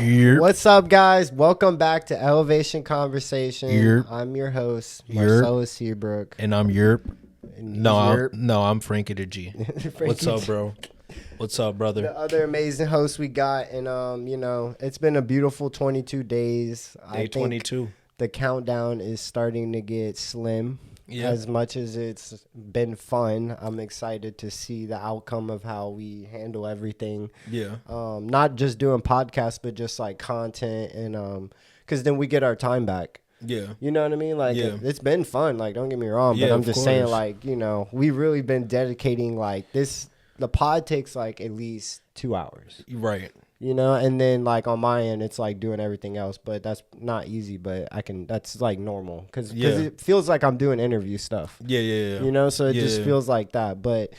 What's up, guys? Welcome back to Elevation Conversation. I'm your host, Marcellus Seabrook. And I'm Yerp. I'm Frankie the G. Frankie What's up, bro? What's up, brother? The other amazing host we got, and it's been a beautiful 22 days. Day 22. The countdown is starting to get slim. Yeah. As much as it's been fun, I'm excited to see the outcome of how we handle everything. Yeah. Not just doing podcasts, but just like content, and because then we get our time back. Yeah. You know what I mean? Like, yeah. It's been fun. Like, don't get me wrong, but I'm just saying, like, we really been dedicating like this. The pod takes like at least 2 hours. Right. And then like on my end, it's like doing everything else, but that's not easy, but that's like normal because it feels like I'm doing interview stuff. Yeah. So it just feels like that. But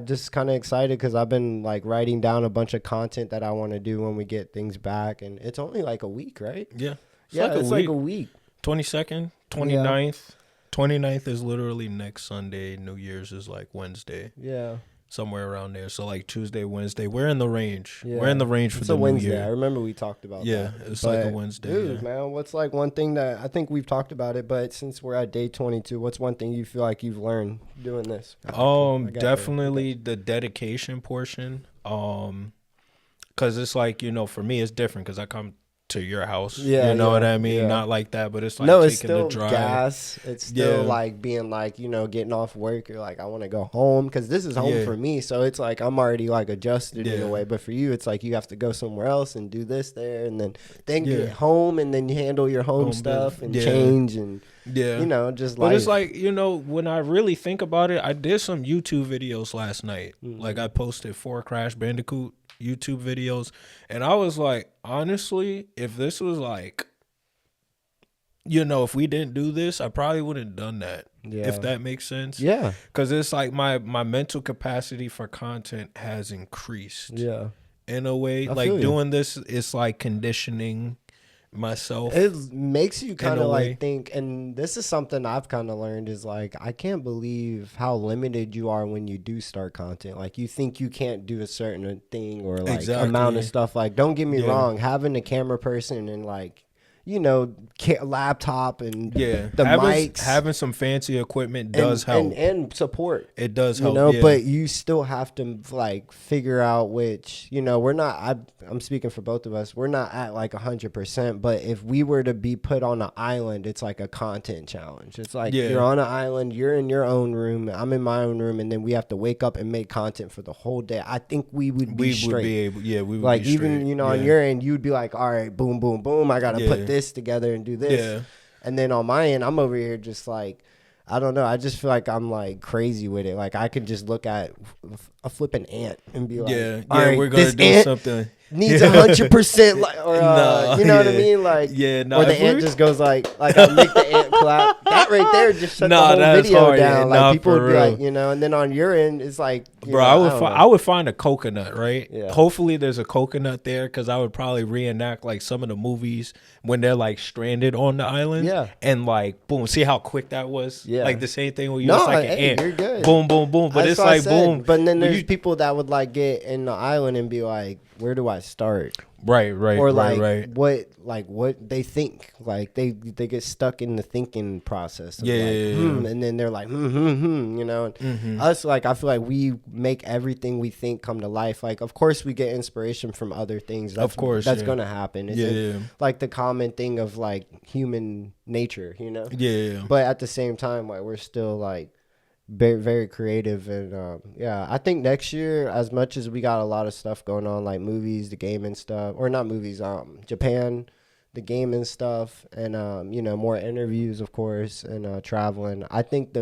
just kind of excited because I've been like writing down a bunch of content that I want to do when we get things back. And it's only like a week, right? Yeah. It's like a week. 22nd, 29th. Yeah. 29th is literally next Sunday. New Year's is like Wednesday. Yeah. Somewhere around there. So like Tuesday, Wednesday. We're in the range. Yeah. We're in the range for it's the a Wednesday. New Year. I remember we talked about that. Yeah, it's like a Wednesday. Dude, man, what's like one thing that I think we've talked about it, but since we're at day 22, what's one thing you feel like you've learned doing this? Definitely the dedication portion. Because it's like, for me, it's different because I come to your house. You know what I mean? Yeah. Not like that, but it's like it's still the drive. Gas. It's still like being like, getting off work. You're like, I want to go home because this is home for me. So it's like I'm already like adjusted in a way. But for you, it's like you have to go somewhere else and do this there and then get home and then you handle your home stuff and change and just life. But it's like, when I really think about it, I did some YouTube videos last night. Mm-hmm. Like I posted 4 Crash Bandicoot YouTube videos, and I was like, honestly, if this was like, if we didn't do this, I probably wouldn't have done that. Yeah. If that makes sense. Yeah. Because it's like my mental capacity for content has increased. Yeah. In a way, like doing this is like conditioning myself. It makes you kind of like think, and this is something I've kind of learned is like, I can't believe how limited you are when you do start content. Like you think you can't do a certain thing or like amount of stuff. Like, don't get me wrong, having a camera person and like, laptop and the mics. Having some fancy equipment does help. And support. It does help, but you still have to like figure out which, we're not, I'm speaking for both of us, we're not at like 100%, but if we were to be put on an island, it's like a content challenge. It's like you're on an island, you're in your own room, I'm in my own room, and then we have to wake up and make content for the whole day. I think we would be straight. We would like be straight. Even, on your end, you'd be like, all right, boom, boom, boom, I got to put this together and do this, and then on my end I'm over here just like, I don't know, I just feel like I'm like crazy with it. Like I could just look at a flipping ant and be like, we're gonna do something. Needs 100% like, or you know what I mean, like, or the ant just goes like I make the ant clap. That right there just shut the whole video down. Like people would be like, and then on your end it's like, bro, I would find a coconut, right? Yeah. Hopefully there's a coconut there because I would probably reenact like some of the movies when they're like stranded on the island. Yeah. And like boom, see how quick that was? Yeah. Like the same thing where you was like an ant. You're good. Boom, boom, boom. But it's like boom. But then there's people that would like get in the island and be like, where do I start? Right. Or what they think. Like they get stuck in the thinking process. Of and then they're like, And us, like, I feel like we make everything we think come to life. Like, of course, we get inspiration from other things. Of course, that's gonna happen. It's like the common thing of like human nature, Yeah. But at the same time, like we're still like very, very creative, and I think next year, as much as we got a lot of stuff going on, like movies, the gaming stuff, or not movies, Japan, the gaming stuff, and more interviews, of course, and traveling. I think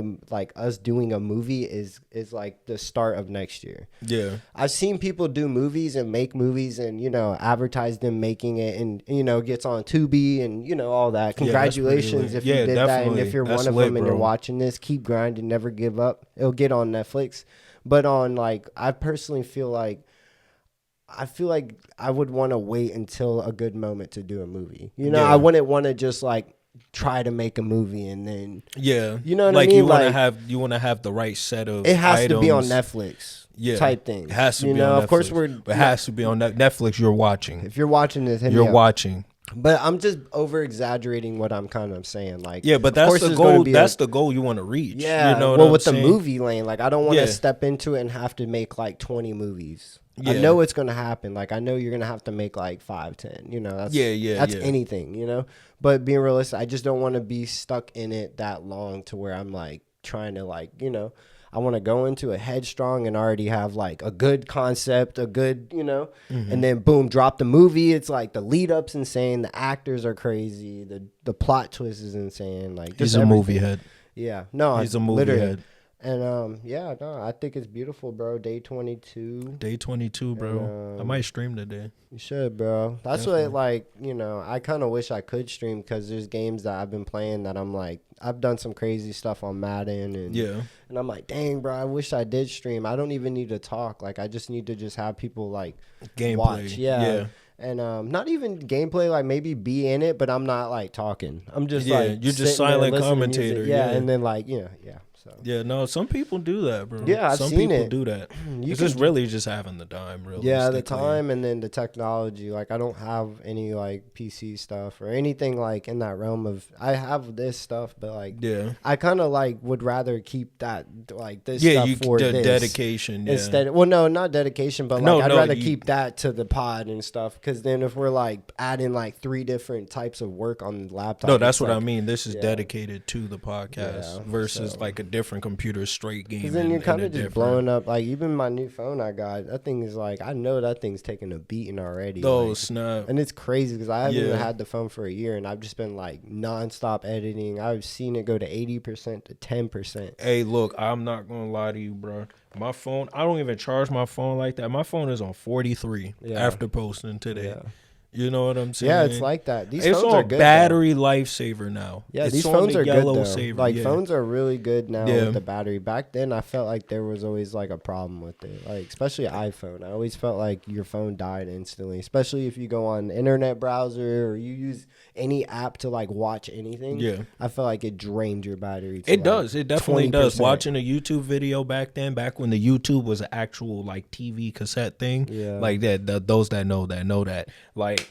us doing a movie is like the start of next year. Yeah, I've seen people do movies and make movies and advertise them making it, and gets on Tubi and all that. Congratulations if you did that, and if you're one of them and you're watching this, keep grinding, never give up. It'll get on Netflix. But on I personally feel like I would want to wait until a good moment to do a movie. I wouldn't want to just like try to make a movie and then you know what I mean? You want to have the right set of it has items. to be on Netflix. Type thing. It has to be on Netflix. Of course it has to be on Netflix. You're watching. If you're watching this, you're watching. But I'm just over exaggerating what I'm kind of saying. Like, but that's the goal. That's the goal you want to reach. Yeah. You know well, with saying? The movie lane, like I don't want to step into it and have to make like 20 movies. I know it's gonna happen. Like I know you're gonna have to make like 5, 10. You know, that's that's anything. You know, but being realistic, I just don't want to be stuck in it that long to where I'm like trying to like I want to go into it headstrong and already have like a good concept, a good, and then boom, drop the movie. It's like the lead up's insane. The actors are crazy. The plot twist is insane. Like he's a movie head. Yeah. No, he's a movie head. And I think it's beautiful, bro. Day 22. Day 22, bro. I might stream today. You should, bro. That's what I kind of wish I could stream because there's games that I've been playing that I'm like, I've done some crazy stuff on Madden and I'm like, dang, bro, I wish I did stream. I don't even need to talk. Like I just need to just have people like gameplay. Watch. Yeah. And not even gameplay, like maybe be in it, but I'm not like talking. I'm just like you're just silent commentator. And then like yeah. So. Yeah, no, some people do that, bro. Yeah, I've some seen people it. do that. It's just really just having the time, really. Yeah, the time and then the technology. Like, I don't have any like PC stuff or anything like in that realm of. I have this stuff, but like, I kind of like would rather keep that like this stuff for this dedication instead. Well, no, not dedication, but like I'd rather keep that to the pod and stuff because then if we're like adding like 3 different types of work on the laptop. No, that's what I mean. This is dedicated to the podcast versus like a different computer straight game. Because then you're kind of just blowing up. Like even my new phone I got, that thing is like I know that thing's taking a beating already. Oh like, snap! And it's crazy because I haven't even had the phone for a year, and I've just been like nonstop editing. I've seen it go to 80% to 10%. Hey, look, I'm not gonna lie to you, bro. My phone, I don't even charge my phone like that. My phone is on 43 after posting today. Yeah. You know what I'm saying? Yeah, it's like that. These phones are good. It's on battery lifesaver now. Yeah, these phones are good though. Like phones are really good now with the battery. Back then, I felt like there was always like a problem with it. Like especially iPhone, I always felt like your phone died instantly. Especially if you go on internet browser or you use any app to like watch anything. Yeah, I felt like it drained your battery. It does. It definitely does. Watching a YouTube video back then, back when the YouTube was an actual like TV cassette thing. Yeah, like that. Those that know that. Like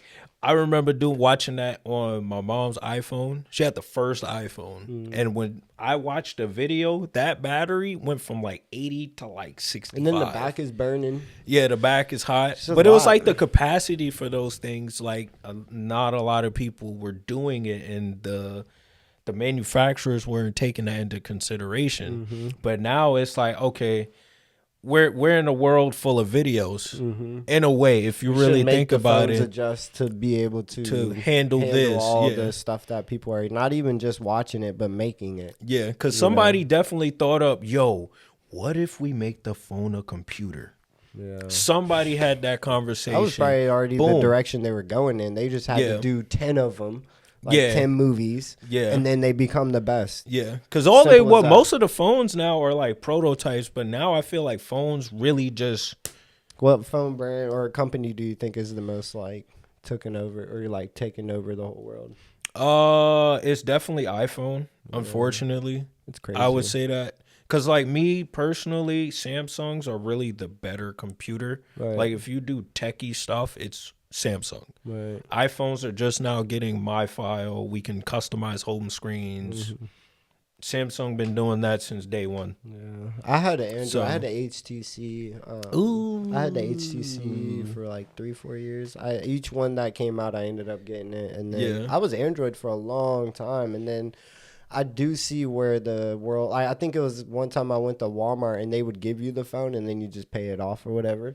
I remember watching that on my mom's iPhone. She had the first iPhone, and when I watched the video, that battery went from like 80 to like 65. And then the back is burning. Yeah, the back is hot. But it was like the capacity for those things. Like not a lot of people were doing it, and the manufacturers weren't taking that into consideration. Mm-hmm. But now it's like, okay, we're in a world full of videos. Mm-hmm. In a way, if you really think about it, adjust to be able to handle this, all the stuff that people are not even just watching it but making it. Yeah, because somebody definitely thought up, yo, what if we make the phone a computer? Yeah, somebody had that conversation. That was probably already the direction they were going in. They just had to do 10 of them. Like 10 movies, and then they become the best. Yeah, because most of the phones now are like prototypes, but now I feel like phones really just. What phone brand or company do you think is the most like taking over the whole world? It's definitely iPhone. Unfortunately, it's crazy. I would say that. Because, like, me personally, Samsungs are really the better computer. Right. Like, if you do techie stuff, it's Samsung. Right. iPhones are just now getting My File. We can customize home screens. Mm-hmm. Samsung been doing that since day one. Yeah, I had an Android. So, I had an HTC. I had the HTC for like 3-4 years. Each one that came out, I ended up getting it, and then I was Android for a long time, and then I do see where the world. I think it was one time I went to Walmart and they would give you the phone and then you just pay it off or whatever.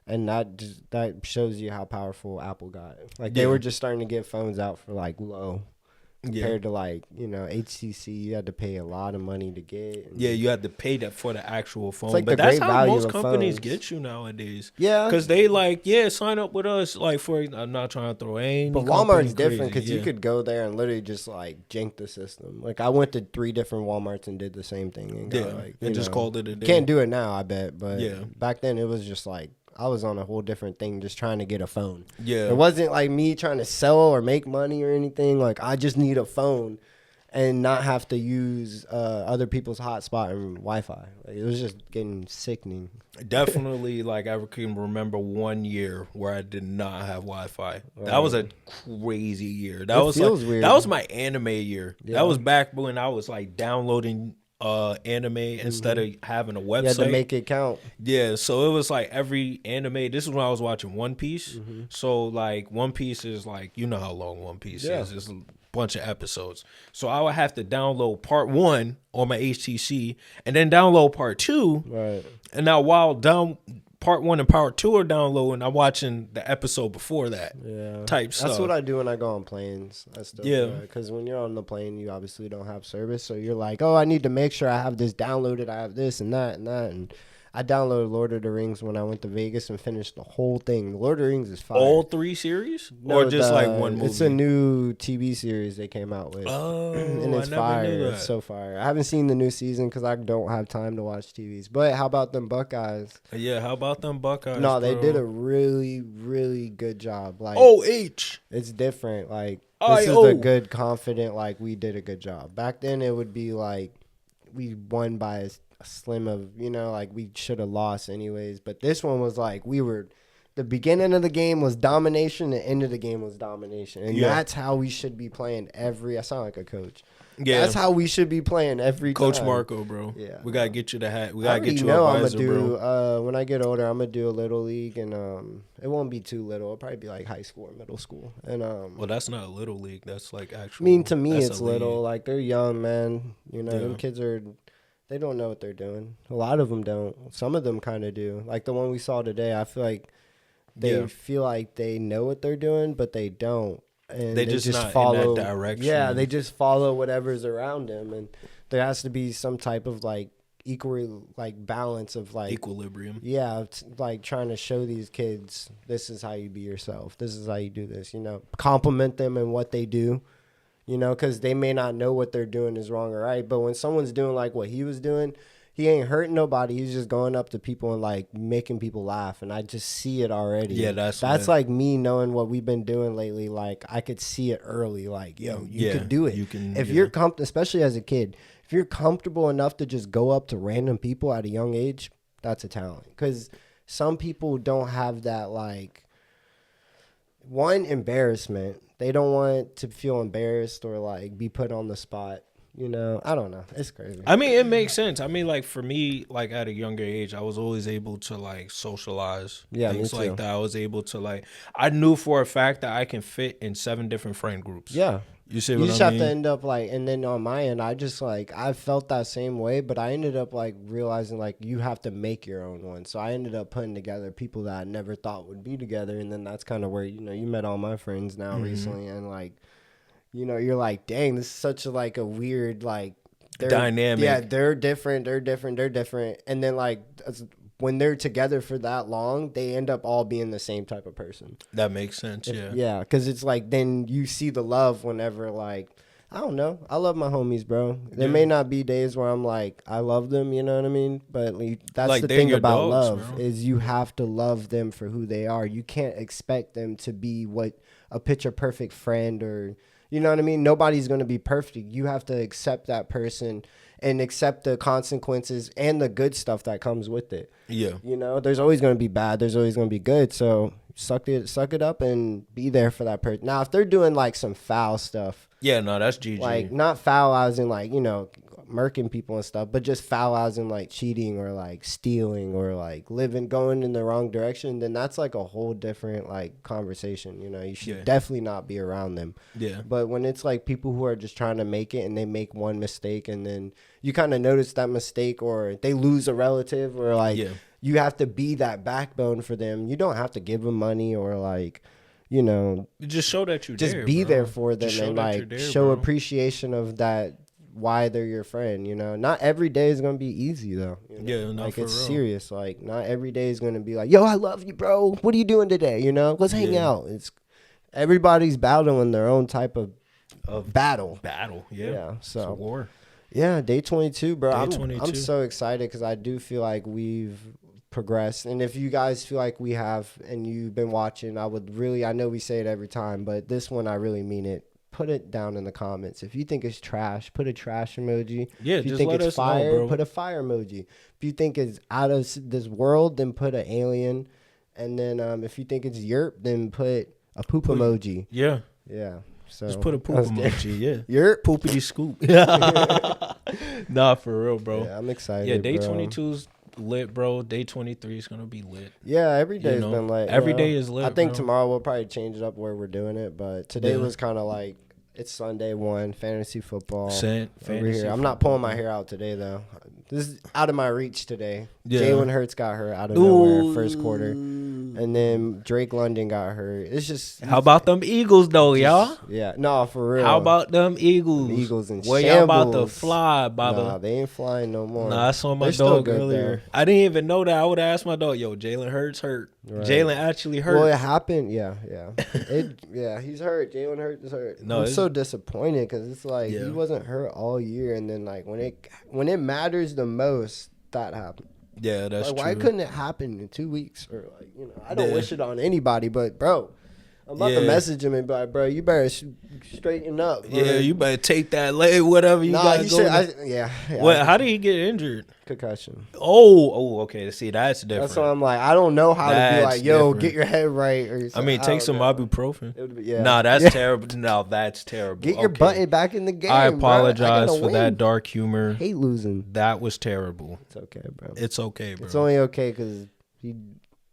And that shows you how powerful Apple got. Like they were just starting to get phones out for like low. Compared to like, HTC, you had to pay a lot of money to get. Yeah, you had to pay that for the actual phone. Like but that's how most companies get you nowadays. Yeah. Because they sign up with us. Like I'm not trying to throw any. But Walmart's different because you could go there and literally just like jank the system. Like I went to 3 different Walmarts and did the same thing. And just called it a day. Can't do it now, I bet. But back then it was just like, I was on a whole different thing, just trying to get a phone. Yeah. It wasn't like me trying to sell or make money or anything. Like, I just need a phone and not have to use other people's hotspot and Wi-Fi. Like, it was just getting sickening. Definitely, like, I can remember 1 year where I did not have Wi-Fi. Right. That was a crazy year. That feels weird. That was my anime year. Yeah. That was back when I was like downloading anime instead of having a website. You had to make it count. Yeah, so it was like every anime. This is when I was watching One Piece. So like One Piece is like, you know how long One Piece is. It's a bunch of episodes. So I would have to download part 1 on my HTC and then download part 2. Right. And now while part 1 and part 2 are downloading, I'm watching the episode before that. Yeah. Type stuff. That's what I do when I go on planes. Because when you're on the plane, you obviously don't have service. So you're like, oh, I need to make sure I have this downloaded. I have this and that and that. And I downloaded Lord of the Rings when I went to Vegas and finished the whole thing. Lord of the Rings is fire. All 3 series? No, or just like one movie? It's a new TV series they came out with. Oh, and it's fire. It's so fire. I haven't seen the new season because I don't have time to watch TVs. But how about them Buckeyes? Yeah, how about them Buckeyes? No, they did a really, really good job. Like, it's different. Like, this is a good, confident, like, we did a good job. Back then, it would be like we won by a slim of, like we should have lost anyways. But this one was like the beginning of the game was domination, the end of the game was domination. And that's how we should be playing I sound like a coach. Yeah. That's how we should be playing every Coach time. Marco, bro. Yeah. We got to get you the hat. We got to get you an advisor, bro. When I get older, I'm going to do a little league, and it won't be too little. It'll probably be like high school or middle school. And well, that's not a little league. That's like actual. To me, it's little. Like, they're young, man. Them kids they don't know what they're doing. A lot of them don't. Some of them kind of do. Like the one we saw today, I feel like they feel like they know what they're doing, but they don't. And they just not follow in that direction. Yeah, they just follow whatever's around them, and there has to be some type of like equal, like balance of like equilibrium. Yeah, like trying to show these kids this is how you be yourself. This is how you do this. Compliment them in what they do. Because they may not know what they're doing is wrong or right. But when someone's doing like what he was doing, he ain't hurting nobody. He's just going up to people and like making people laugh. And I just see it already. Yeah, that's like me knowing what we've been doing lately. Like I could see it early. Like, yo, you could do it. You can, if you're especially as a kid, if you're comfortable enough to just go up to random people at a young age, that's a talent. Because some people don't have that like embarrassment. They don't want to feel embarrassed or like be put on the spot. I don't know. It's crazy. I mean, it makes sense. I mean, like for me, like at a younger age, I was always able to like socialize. Yeah, things like that. I was able to like, I knew for a fact that I can fit in 7 different friend groups. Yeah. You see what I mean? You just have to end up like, and then on my end, I just like, I felt that same way, but I ended up like realizing like you have to make your own one. So I ended up putting together people that I never thought would be together. And then that's kind of where, you met all my friends now recently. And like, you're like, dang, this is such a, like a weird, like dynamic. Yeah. They're different. And then like, when they're together for that long, they end up all being the same type of person. That makes sense, yeah. Yeah, because it's like then you see the love whenever, like, I don't know. I love my homies, bro. There may not be days where I'm like, I love them, you know what I mean? But that's like the thing about dogs, love, bro. Is you have to love them for who they are. You can't expect them to be what a picture-perfect friend or, you know what I mean? Nobody's going to be perfect. You have to accept that person and accept the consequences and the good stuff that comes with it. Yeah. There's always going to be bad. There's always going to be good. So suck it up and be there for that person. Now, if they're doing like some foul stuff. Yeah, no, that's GG. Like not foul as in like, murking people and stuff, but just foul as in like cheating or like stealing or like going in the wrong direction, then that's like a whole different like conversation. You should definitely not be around them. Yeah. But when it's like people who are just trying to make it and they make one mistake and then you kind of notice that mistake or they lose a relative or like you have to be that backbone for them. You don't have to give them money or like, you just show that you're just there, be bro. There for them just and like show appreciation of that. Why they're your friend, Not every day is gonna be easy though. Yeah, like it's real. serious. Like not every day is gonna be like, yo, I love you, bro. What are you doing today? Let's hang out. It's everybody's battling their own type of battle. Yeah. So it's a war. Yeah, day 22, bro. Day 22. I'm so excited because I do feel like we've progress. And if you guys feel like we have and you've been watching, I know we say it every time, but this one I really mean it. Put it down in the comments. If you think it's trash, put a trash emoji. Yeah, if you just think let it's us fire, know, bro. put a fire emoji. If you think it's out of this world, then put an alien. And then if you think it's yerp, then put a poop emoji. Yeah. Yeah. So just put a poop emoji. Yeah. Yerp. Poopity scoop. Nah, for real, bro. Yeah, I'm excited. Yeah, day bro. 22's lit, bro. Day 23 is gonna be lit. Yeah, every day's been lit. Every day is lit. I think bro. tomorrow we'll probably change it up where we're doing it, but today was kind of like it's Sunday one, fantasy football. Over here. I'm not pulling my hair out today though. This is out of my reach today. Yeah. Jalen Hurts got hurt out of nowhere first quarter. And then Drake London got hurt. It's just... How about them Eagles, though, y'all? Yeah. No, for real. How about them Eagles? The Eagles in Where y'all about to fly, Baba? Nah, they ain't flying no more. Nah, I saw my dog earlier. Though. I didn't even know that. I would have asked my dog, yo, Jalen Hurts hurt. Right. Jalen actually hurt. Well, it happened. Yeah. He's hurt. Jalen Hurts is hurt. No, I'm so disappointed because it's like he wasn't hurt all year. And then like when it matters the most, that happened. Yeah, that's like, true. Why couldn't it happen in 2 weeks? Or like, I don't wish it on anybody, but bro, I'm about to message him and be like, bro, you better straighten up. Bro. Yeah, you better take that leg, whatever you got going. Yeah. What? How did he get injured? Concussion. Oh, okay. See, that's different. That's why I'm like, I don't know how to be like, yo, get your head right. Or I mean, take some ibuprofen. Nah, that's terrible. No, that's terrible. Get your button back in the game. I apologize for that dark humor. I hate losing. That was terrible. It's okay, bro. It's okay, bro. It's only okay because he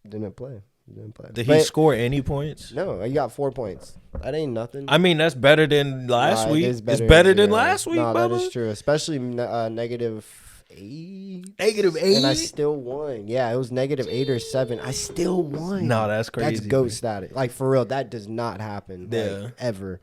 didn't play. Did he score any points? No, he got 4 points. That ain't nothing. I mean, that's better than last week. It's better than last week, that is true. Especially -8. -8? And I still won. Yeah, it was -8 or 7. I still won. No, that's crazy. That's GOAT status. Like, for real, that does not happen. Like, ever.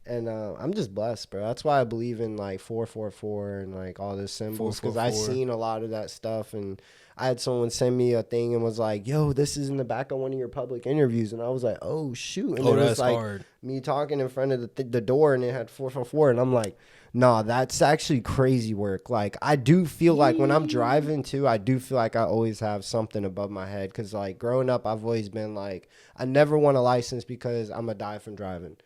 And I'm just blessed, bro. That's why I believe in, like, 444 and, like, all this symbols. Because I've seen a lot of that stuff. And I had someone send me a thing and was like, yo, this is in the back of one of your public interviews. And I was like, oh, shoot. And it was like hard. Me talking in front of the door and it had 444. And I'm like, nah, that's actually crazy work. Like, I do feel like when I'm driving too, I do feel like I always have something above my head. Because, like, growing up, I've always been like, I never want a license because I'm going to die from driving.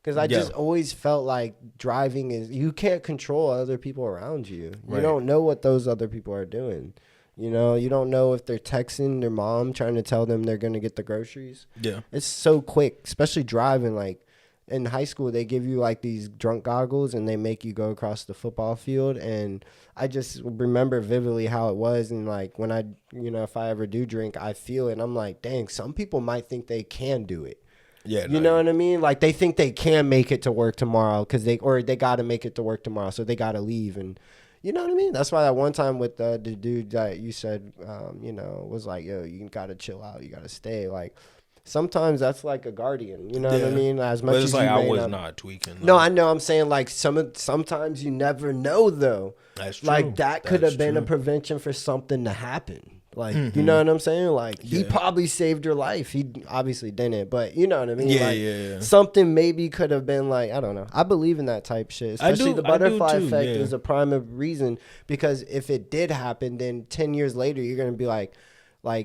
Because I just always felt like driving is, you can't control other people around you. Right. You don't know what those other people are doing. You don't know if they're texting their mom trying to tell them they're going to get the groceries. Yeah. It's so quick, especially driving. Like, in high school, they give you, like, these drunk goggles, and they make you go across the football field. And I just remember vividly how it was. And, like, when I, if I ever do drink, I feel it. And I'm like, dang, some people might think they can do it. Yeah, you know what I mean? Like, they think they can make it to work tomorrow because they got to make it to work tomorrow, so they got to leave. And you know what I mean? That's why that one time with the dude that you said, was like, yo, you got to chill out. You got to stay. Like, sometimes that's like a guardian. You know what I mean? As much as like, I was not tweaking. No, I know. I'm saying, like, sometimes you never know, though. That's true. Like, that could have been a prevention for something to happen. Like, you know what I'm saying? Like, he probably saved your life. He obviously didn't, but you know what I mean? Yeah, something maybe could have been like, I don't know. I believe in that type shit. Especially the butterfly effect is a prime reason, because if it did happen, then 10 years later, you're going to be like,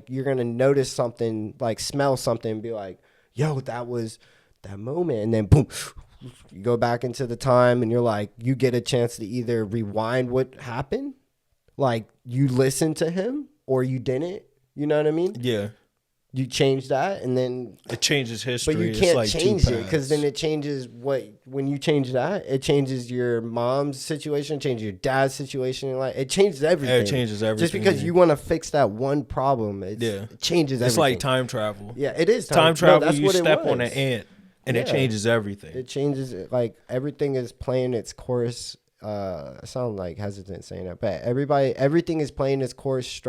you're going to notice something, like smell something and be like, yo, that was that moment. And then boom, you go back into the time and you're like, you get a chance to either rewind what happened, like you listen to him, or you didn't, you know what I mean? Yeah. You change that, and then it changes history. But you can't change it, because then it changes when you change that, it changes your mom's situation, changes your dad's situation. Like, it changes everything. Yeah, it changes everything. Just because you want to fix that one problem, it changes everything. It's like time travel. Yeah, it is time travel. No, you step on an ant, and it changes everything. It changes, like, everything is playing its course. I sound like hesitant saying that, but everything is playing its course.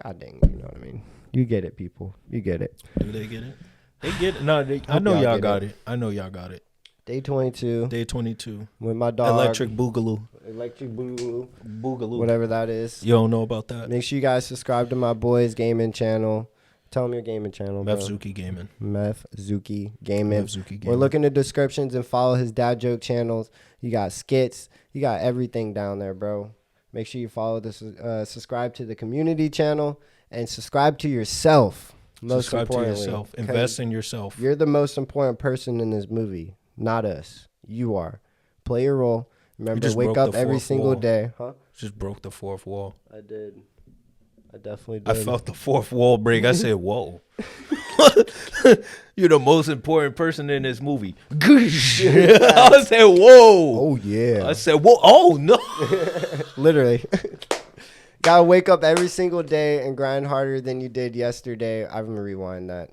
God dang, you know what I mean? You get it, people. You get it. Do they get it? They get it. No, I know y'all got it. I know y'all got it. Day 22. Day 22. With my dog. Electric Boogaloo. Whatever that is. You don't know about that? Make sure you guys subscribe to my boy's gaming channel. Tell them your gaming channel, bro. Mefzuki Gaming. Mefzuki Gaming. Or look in the descriptions and follow his dad joke channels. You got skits. You got everything down there, bro. Make sure you follow this. Subscribe to the community channel. And subscribe to yourself. Subscribe to yourself. Invest in yourself. You're the most important person in this movie, not us. You are. Play your role. Remember, wake up every single day. Huh? Just broke the fourth wall. I did. I definitely did. I felt the fourth wall break. I said, whoa. You're the most important person in this movie. I said, whoa. Oh, yeah. I said, whoa. Oh, no. Literally. Gotta wake up every single day and grind harder than you did yesterday. I'm gonna rewind that.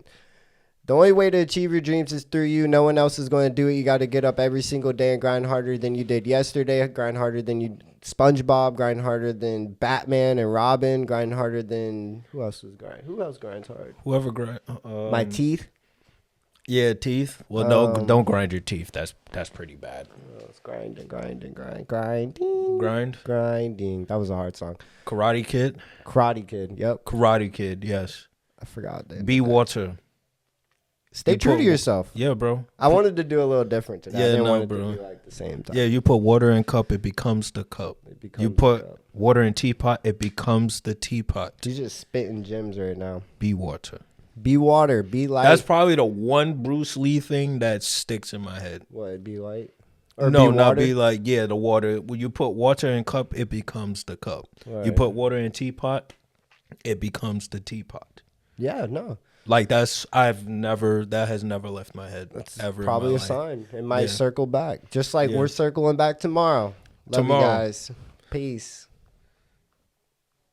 The only way to achieve your dreams is through you. No one else is going to do it. You got to get up every single day and grind harder than you did yesterday. Grind harder than you SpongeBob. Grind harder than Batman and Robin. Grind harder than who else grinds hard? Whoever grind. My teeth. Yeah, teeth. Well, don't grind your teeth. That's pretty bad. It's grinding. Grind. Grinding. That was a hard song. Karate Kid. Yep. Karate Kid. Yes. I forgot that. Be water. Stay true to yourself. Yeah, bro. I wanted to do a little different today. Yeah, I didn't want it bro. to be like the same time. Yeah, you put water in cup, it becomes the cup. You put water in teapot, it becomes the teapot. You're just spitting gems right now. Be water. Be water. Be light. That's probably the one Bruce Lee thing that sticks in my head. What? Be light? Or no, be not be like, yeah, the water. When you put water in cup, it becomes the cup. Right. You put water in teapot, it becomes the teapot. Yeah, no. Like that has never left my head. That's ever. Probably a sign. It might circle back. Just like we're circling back tomorrow. Love you guys. Peace.